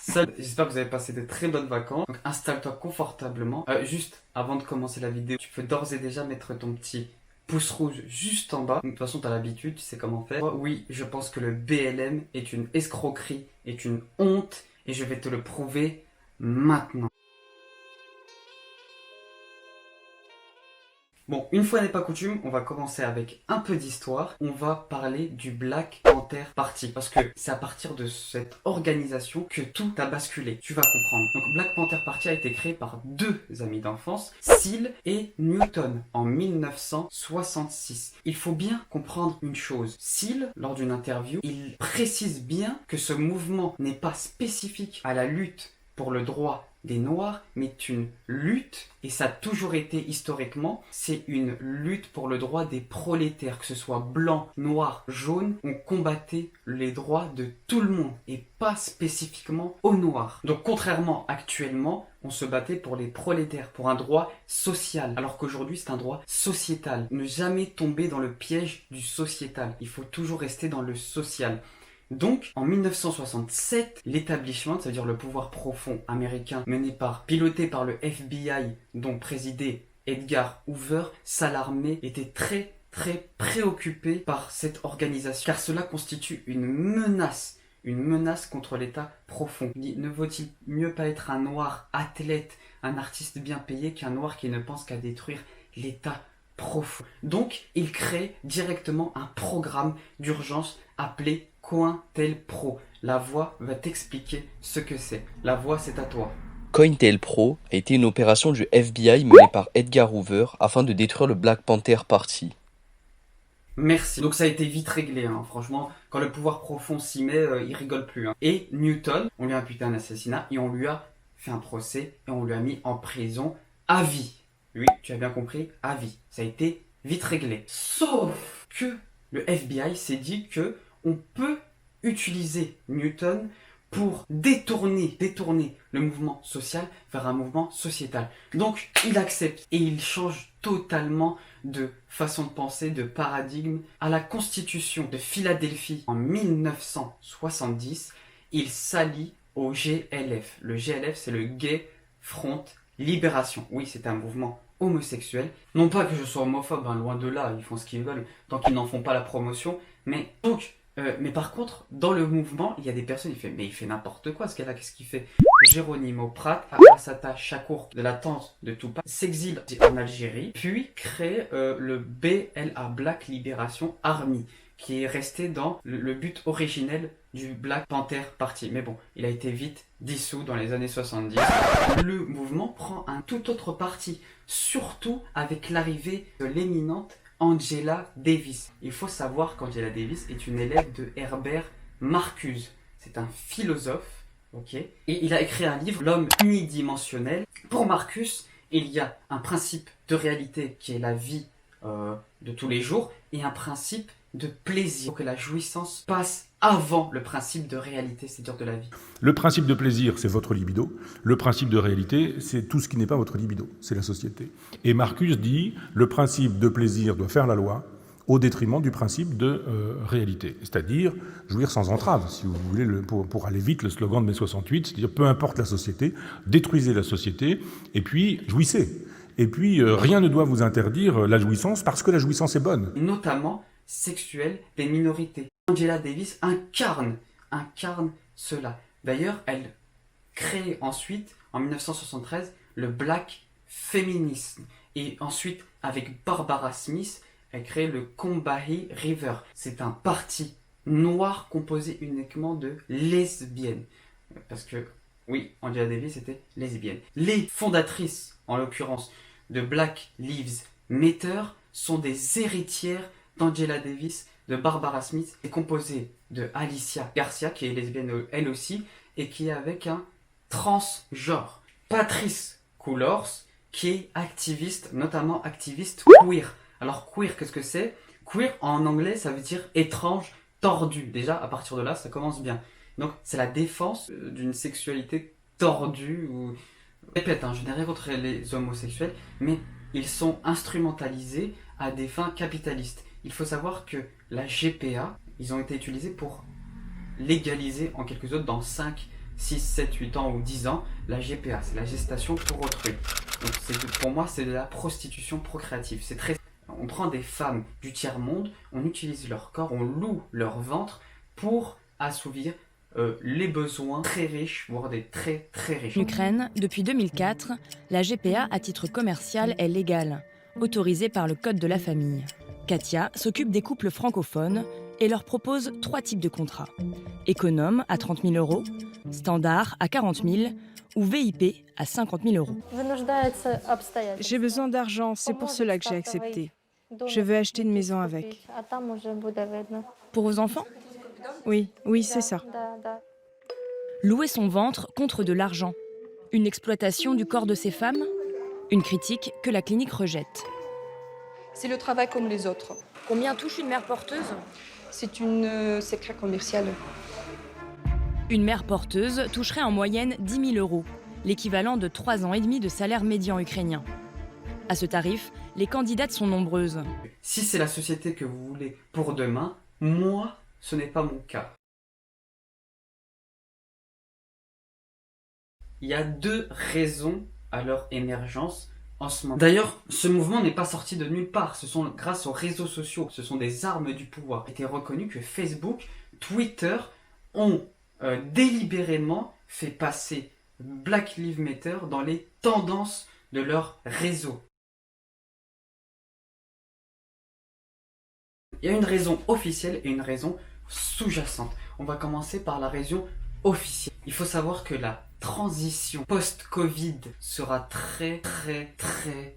Salut, j'espère que vous avez passé de très bonnes vacances. Donc installe-toi confortablement. Juste avant de commencer la vidéo, tu peux d'ores et déjà mettre ton petit pouce rouge juste en bas. Donc, de toute façon, tu as l'habitude, tu sais comment faire. Oui, je pense que le BLM est une escroquerie, est une honte, et je vais te le prouver maintenant. Bon, une fois n'est pas coutume, on va commencer avec un peu d'histoire. On va parler du Black Panther Party. Parce que c'est à partir de cette organisation que tout a basculé. Tu vas comprendre. Donc Black Panther Party a été créé par deux amis d'enfance, Seal et Newton, en 1966. Il faut bien comprendre une chose. Seal, lors d'une interview, il précise bien que ce mouvement n'est pas spécifique à la lutte pour le droit des Noirs, mais une lutte, et ça a toujours été historiquement, c'est une lutte pour le droit des prolétaires, que ce soit blanc, noir, jaune, on combattait les droits de tout le monde, et pas spécifiquement aux Noirs. Donc contrairement actuellement, on se battait pour les prolétaires, pour un droit social, alors qu'aujourd'hui c'est un droit sociétal. Ne jamais tomber dans le piège du sociétal, il faut toujours rester dans le social. Donc, en 1967, l'établissement, c'est-à-dire le pouvoir profond américain piloté par le FBI, dont présidait Edgar Hoover, l'armée était très préoccupé par cette organisation, car cela constitue une menace contre l'État profond. Ne vaut-il mieux pas être un noir athlète, un artiste bien payé, qu'un noir qui ne pense qu'à détruire l'État profond? Donc, il crée directement un programme d'urgence appelé COINTELPRO. La voix va t'expliquer ce que c'est. La voix, c'est à toi. COINTELPRO a été une opération du FBI menée par Edgar Hoover afin de détruire le Black Panther Party. Merci. Donc ça a été vite réglé, hein. Franchement, quand le pouvoir profond s'y met, il rigole plus, hein. Et Newton, on lui a imputé un assassinat et on lui a fait un procès et on lui a mis en prison à vie. Oui, tu as bien compris, à vie. Ça a été vite réglé. Sauf que le FBI s'est dit que on peut utiliser Newton pour détourner le mouvement social vers un mouvement sociétal. Donc, il accepte et il change totalement de façon de penser, de paradigme. À la Constitution de Philadelphie en 1970, il s'allie au GLF. Le GLF, c'est le Gay Front Libération. Oui, c'est un mouvement homosexuel. Non pas que je sois homophobe, hein, loin de là, ils font ce qu'ils veulent, tant qu'ils n'en font pas la promotion. Mais donc, mais par contre, dans le mouvement, il y a des personnes, il fait n'importe quoi ce gars-là, qu'est-ce qu'il fait? Geronimo Prat, Assata Shakur, de la tante de Tupac, s'exile en Algérie, puis crée le BLA, Black Liberation Army, qui est resté dans le but originel du Black Panther Party. Mais bon, il a été vite dissous dans les années 70. Le mouvement prend un tout autre parti, surtout avec l'arrivée de l'éminente Angela Davis. Il faut savoir qu'Angela Davis est une élève de Herbert Marcuse. C'est un philosophe, ok? Et il a écrit un livre, L'homme unidimensionnel. Pour Marcus, il y a un principe de réalité qui est la vie de tous les jours et un principe de plaisir. Que la jouissance passe avant le principe de réalité, c'est-à-dire de la vie. Le principe de plaisir, c'est votre libido. Le principe de réalité, c'est tout ce qui n'est pas votre libido, c'est la société. Et Marcus dit, le principe de plaisir doit faire la loi au détriment du principe de réalité. C'est-à-dire jouir sans entrave, si vous voulez, pour aller vite, le slogan de mai 68, c'est-à-dire peu importe la société, détruisez la société, et puis jouissez. Et puis rien ne doit vous interdire la jouissance, parce que la jouissance est bonne. Notamment sexuelle des minorités. Angela Davis incarne cela. D'ailleurs, elle crée ensuite, en 1973, le Black Feminism. Et ensuite, avec Barbara Smith, elle crée le Combahee River. C'est un parti noir composé uniquement de lesbiennes. Parce que, oui, Angela Davis était lesbienne. Les fondatrices, en l'occurrence, de Black Lives Matter, sont des héritières d'Angela Davis, de Barbara Smith, est composée de Alicia Garcia, qui est lesbienne elle aussi, et qui est avec un transgenre. Patrice Cullors, qui est activiste, notamment activiste queer. Alors queer, qu'est-ce que c'est? Queer, en anglais, ça veut dire étrange, tordu. Déjà, à partir de là, ça commence bien. Donc, c'est la défense d'une sexualité tordue. Je répète, je n'ai rien contre les homosexuels, mais ils sont instrumentalisés à des fins capitalistes. Il faut savoir que la GPA, ils ont été utilisés pour légaliser en quelque sorte dans 5 6, 7, 8 ans ou 10 ans, la GPA, c'est la gestation pour autrui. Donc pour moi, c'est de la prostitution procréative. C'est très... On prend des femmes du tiers-monde, on utilise leur corps, on loue leur ventre pour assouvir les besoins très riches, voire des très très riches. En Ukraine, depuis 2004, la GPA à titre commercial est légale, autorisée par le Code de la famille. Katia s'occupe des couples francophones et leur propose 3 types de contrats. Économe à 30 000 euros, standard à 40 000 ou VIP à 50 000 euros. J'ai besoin d'argent, c'est pour cela que j'ai accepté. Je veux acheter une maison avec. Pour vos enfants ? Oui, c'est ça. Louer son ventre contre de l'argent. Une exploitation du corps de ces femmes ? Une critique que la clinique rejette. C'est le travail comme les autres. Combien touche une mère porteuse ? C'est une secret commercial. Une mère porteuse toucherait en moyenne 10 000 euros, l'équivalent de 3 ans et demi de salaire médian ukrainien. À ce tarif, les candidates sont nombreuses. Si c'est la société que vous voulez pour demain, moi, ce n'est pas mon cas. Il y a 2 raisons à leur émergence en ce moment. D'ailleurs, ce mouvement n'est pas sorti de nulle part. Ce sont grâce aux réseaux sociaux, ce sont des armes du pouvoir. Il a été reconnu que Facebook, Twitter ont délibérément fait passer Black Lives Matter dans les tendances de leur réseau. Il y a une raison officielle et une raison sous-jacente. On va commencer par la raison officielle. Il faut savoir que la transition post-Covid sera très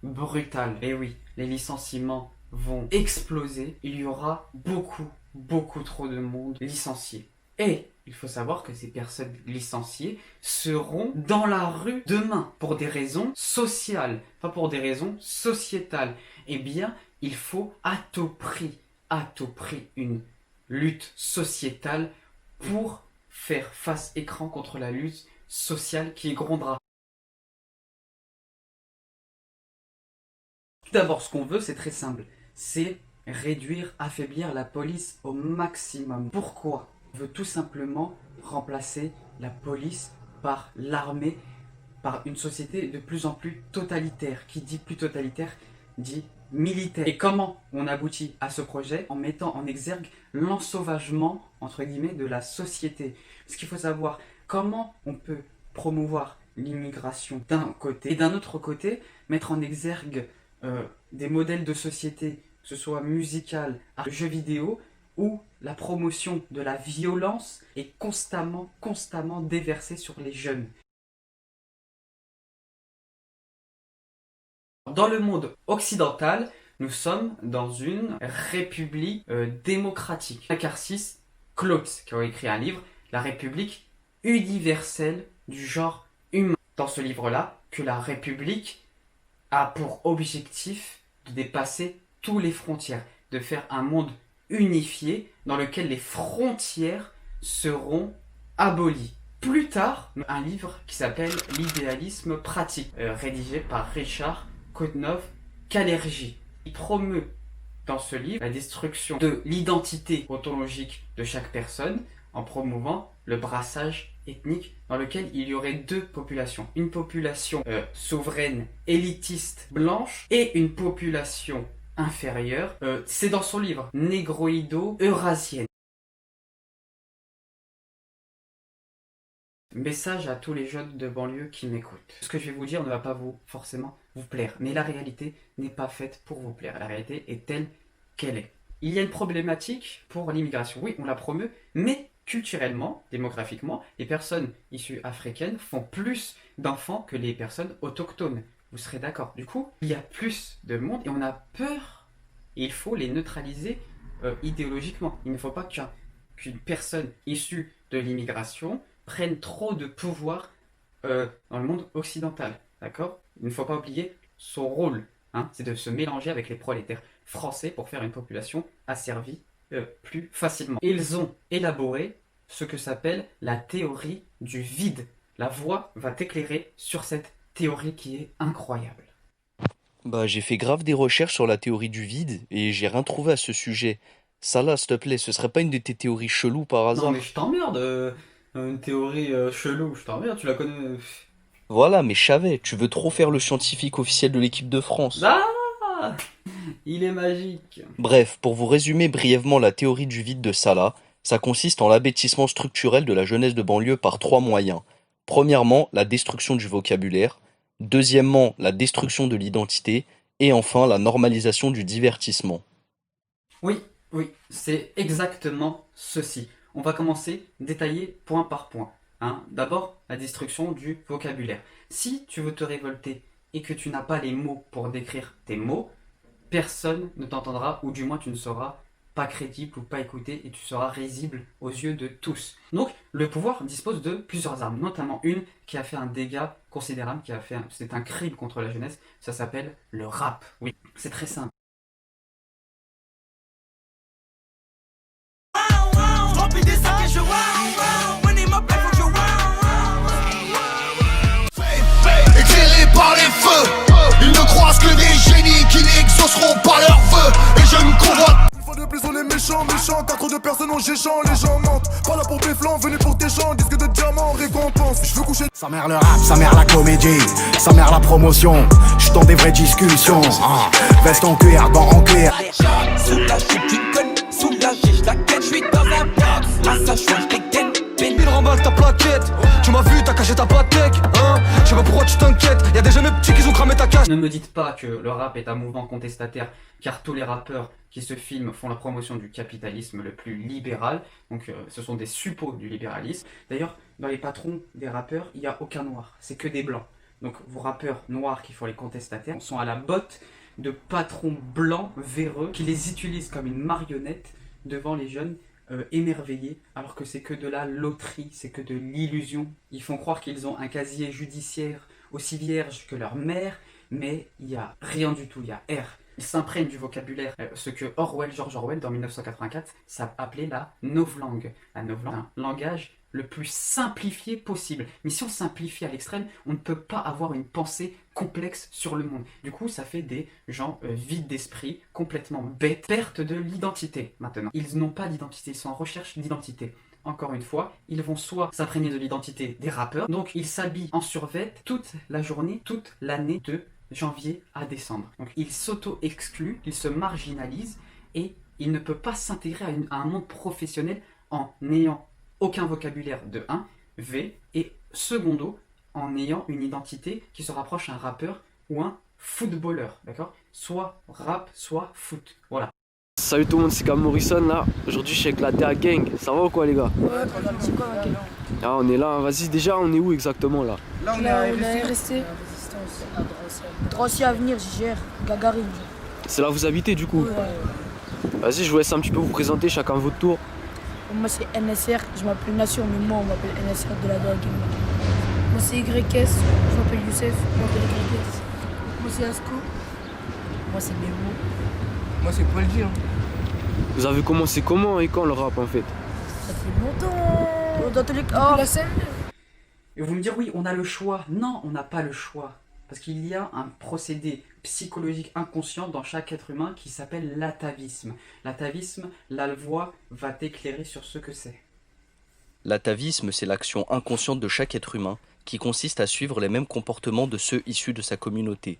brutale. Et oui, les licenciements vont exploser. Il y aura beaucoup trop de monde licencié. Et il faut savoir que ces personnes licenciées seront dans la rue demain pour des raisons sociales, pas pour des raisons sociétales. Eh bien, il faut à tout prix une lutte sociétale pour faire face écran contre la lutte sociale qui grondera. Tout d'abord, ce qu'on veut, c'est très simple. C'est réduire, affaiblir la police au maximum. Pourquoi ? On veut tout simplement remplacer la police par l'armée, par une société de plus en plus totalitaire. Qui dit plus totalitaire, dit militaire. Et comment on aboutit à ce projet ? En mettant en exergue l'ensauvagement, entre guillemets, de la société. Parce qu'il faut savoir comment on peut promouvoir l'immigration d'un côté et d'un autre côté, mettre en exergue des modèles de société, que ce soit musical, jeux vidéo, où la promotion de la violence est constamment déversée sur les jeunes. Dans le monde occidental, nous sommes dans une république démocratique. Akarsis Klotz, qui a écrit un livre, La République universelle du genre humain. Dans ce livre-là, que la République a pour objectif de dépasser toutes les frontières, de faire un monde unifié dans lequel les frontières seront abolies. Plus tard, un livre qui s'appelle L'idéalisme pratique, rédigé par Richard Kotonov-Kalergi. Il promeut dans ce livre la destruction de l'identité ontologique de chaque personne en promouvant le brassage ethnique dans lequel il y aurait 2 populations. Une population souveraine, élitiste, blanche et une population inférieure, c'est dans son livre, négroïdo-eurasienne. Message à tous les jeunes de banlieue qui m'écoutent. Ce que je vais vous dire ne va pas forcément vous plaire, mais la réalité n'est pas faite pour vous plaire. La réalité est telle qu'elle est. Il y a une problématique pour l'immigration. Oui, on la promeut, mais culturellement, démographiquement, les personnes issues africaines font plus d'enfants que les personnes autochtones. Vous serez d'accord. Du coup, il y a plus de monde et on a peur. Et il faut les neutraliser idéologiquement. Il ne faut pas qu'une personne issue de l'immigration prenne trop de pouvoir dans le monde occidental. D'accord ? Il ne faut pas oublier son rôle. C'est de se mélanger avec les prolétaires français pour faire une population asservie plus facilement. Ils ont élaboré ce que s'appelle la théorie du vide. La voix va t'éclairer sur cette théorie qui est incroyable. J'ai fait grave des recherches sur la théorie du vide et j'ai rien trouvé à ce sujet. Salah, s'il te plaît, ce serait pas une de tes théories cheloues par hasard? Non mais je t'emmerde. Une théorie chelou, je t'en reviens, tu la connais. Voilà, mais je savais, tu veux trop faire le scientifique officiel de l'équipe de France. Ah, il est magique. Bref, pour vous résumer brièvement la théorie du vide de Salah, ça consiste en l'abêtissement structurel de la jeunesse de banlieue par 3 moyens. Premièrement, la destruction du vocabulaire. Deuxièmement, la destruction de l'identité. Et enfin, la normalisation du divertissement. Oui, oui, c'est exactement ceci. On va commencer détailler point par point. D'abord, la destruction du vocabulaire. Si tu veux te révolter et que tu n'as pas les mots pour décrire tes mots, personne ne t'entendra, ou du moins tu ne seras pas crédible ou pas écouté et tu seras risible aux yeux de tous. Donc, le pouvoir dispose de plusieurs armes, notamment une qui a fait un dégât considérable, c'est un crime contre la jeunesse, ça s'appelle le rap. Oui, c'est très simple. Éclairés par les feux, ils ne croisent que des génies qui n'exauceront pas leurs vœux. Et je ne convoite. Une fois de plus on est méchants, car trop de personnes ont géchant. Les gens mentent, pas là pour péflant, venus pour tes champs. Disque de diamant, récompense, je veux coucher. Sa mère le rap, sa mère la comédie, sa mère la promotion. J'suis dans des vraies discussions, veste en cuir, gants en cuir. Soulage, tu connais, soulagé, j't'inquiète, j'suis dans un box. À ça, j'fais des gaines. Il remballe ta plaquette, tu m'as vu, t'as caché ta patek, hein. Je sais pas pourquoi tu t'inquiètes, y'a des jeunes petits qui ont cramé ta cache. Ne me dites pas que le rap est un mouvement contestataire, car tous les rappeurs qui se filment font la promotion du capitalisme le plus libéral, donc ce sont des suppôts du libéralisme. D'ailleurs, dans les patrons des rappeurs, il n'y a aucun noir, c'est que des blancs. Donc vos rappeurs noirs qui font les contestataires sont à la botte de patrons blancs véreux qui les utilisent comme une marionnette devant les jeunes émerveillés, alors que c'est que de la loterie, c'est que de l'illusion. Ils font croire qu'ils ont un casier judiciaire aussi vierge que leur mère, mais il n'y a rien du tout, il y a R. Ils s'imprègnent du vocabulaire, ce que George Orwell, dans 1984, ça appelait la novlangue. La novlangue, un langage le plus simplifié possible. Mais si on simplifie à l'extrême, on ne peut pas avoir une pensée complexe sur le monde. Du coup, ça fait des gens vides d'esprit, complètement bêtes, perte de l'identité maintenant. Ils n'ont pas d'identité, ils sont en recherche d'identité. Encore une fois, ils vont soit s'imprégner de l'identité des rappeurs, donc ils s'habillent en survêt toute la journée, toute l'année de janvier à décembre. Donc ils s'auto-excluent, ils se marginalisent et ils ne peuvent pas s'intégrer à un monde professionnel en n'ayant aucun vocabulaire de 1, V, et secondo, en ayant une identité qui se rapproche à un rappeur ou un footballeur, d'accord? Soit rap, soit foot, voilà. Salut tout le monde, c'est Cam Morrison là. Aujourd'hui je suis avec la DA Gang, ça va ou quoi les gars? Ouais, c'est quoi, ok. Ah on est là, vas-y déjà on est où exactement là? Là on est à RST. Drancy Avenir, JR, Gagarine. C'est là où vous habitez du coup? Ouais. Vas-y je vous laisse un petit peu vous présenter chacun votre tour. Moi c'est NSR, je m'appelle Nation, mais moi on m'appelle NSR de la DA Gang. Moi c'est YS, je m'appelle Youssef, je m'appelle YS. Moi c'est Asco. Moi c'est Memo. Moi c'est Paul G. Vous avez commencé comment et quand le rap en fait? Ça fait longtemps. Dans tous les cas, la scène. Et vous me direz, oui, on a le choix. Non, on n'a pas le choix. Parce qu'il y a un procédé psychologique inconscient dans chaque être humain qui s'appelle l'atavisme. L'atavisme, la voix va t'éclairer sur ce que c'est. L'atavisme, c'est l'action inconsciente de chaque être humain qui consiste à suivre les mêmes comportements de ceux issus de sa communauté.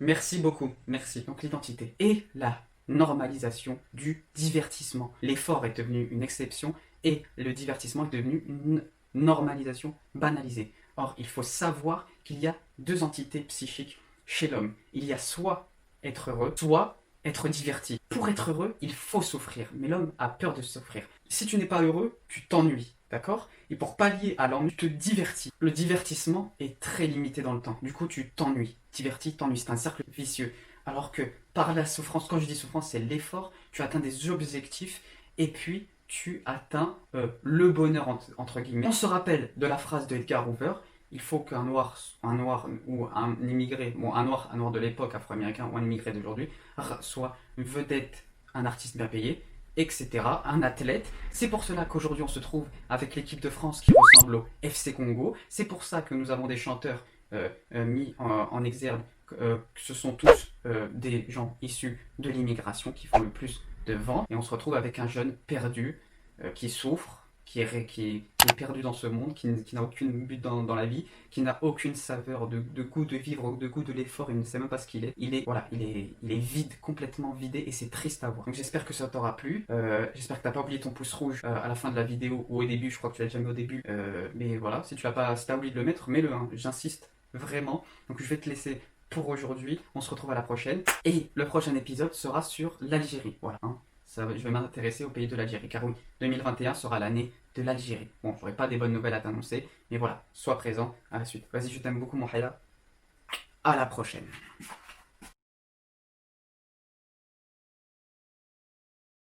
Merci beaucoup, merci. Donc l'identité et la normalisation du divertissement. L'effort est devenu une exception et le divertissement est devenu une normalisation banalisée. Or, il faut savoir qu'il y a deux entités psychiques chez l'homme. Il y a soit être heureux, soit être diverti. Pour être heureux, il faut souffrir, mais l'homme a peur de souffrir. Si tu n'es pas heureux, tu t'ennuies, d'accord? Et pour pallier à l'ennui, tu te divertis. Le divertissement est très limité dans le temps. Du coup, tu t'ennuies. Diverti, t'ennuies. C'est un cercle vicieux. Alors que par la souffrance, quand je dis souffrance, c'est l'effort, tu atteins des objectifs et puis tu atteins le bonheur entre guillemets. On se rappelle de la phrase de Edgar Hoover, il faut qu'un noir ou un immigré, bon un noir de l'époque afro-américain ou un immigré d'aujourd'hui, soit une vedette, un artiste bien payé, etc., un athlète. C'est pour cela qu'aujourd'hui on se trouve avec l'équipe de France qui ressemble au FC Congo. C'est pour ça que nous avons des chanteurs mis en exergue. Ce sont tous des gens issus de l'immigration qui font le plus de vent. Et on se retrouve avec un jeune perdu qui souffre, qui est perdu dans ce monde, qui n'a aucun but dans la vie, qui n'a aucune saveur de goût de vivre, de goût de l'effort, il ne sait même pas ce qu'il est. Il est vide, complètement vidé, et c'est triste à voir. Donc j'espère que ça t'aura plu. J'espère que t'as pas oublié ton pouce rouge à la fin de la vidéo ou au début. Je crois que tu l'as déjà mis au début. Mais voilà, si t'as oublié de le mettre, mets-le. Hein. J'insiste vraiment. Donc je vais te laisser pour aujourd'hui. On se retrouve à la prochaine. Et le prochain épisode sera sur l'Algérie. Voilà. Hein. Je vais m'intéresser au pays de l'Algérie, car oui, 2021 sera l'année de l'Algérie. Bon, j'aurai pas des bonnes nouvelles à t'annoncer, mais voilà, sois présent à la suite. Vas-y, je t'aime beaucoup, mon Haya. À la prochaine.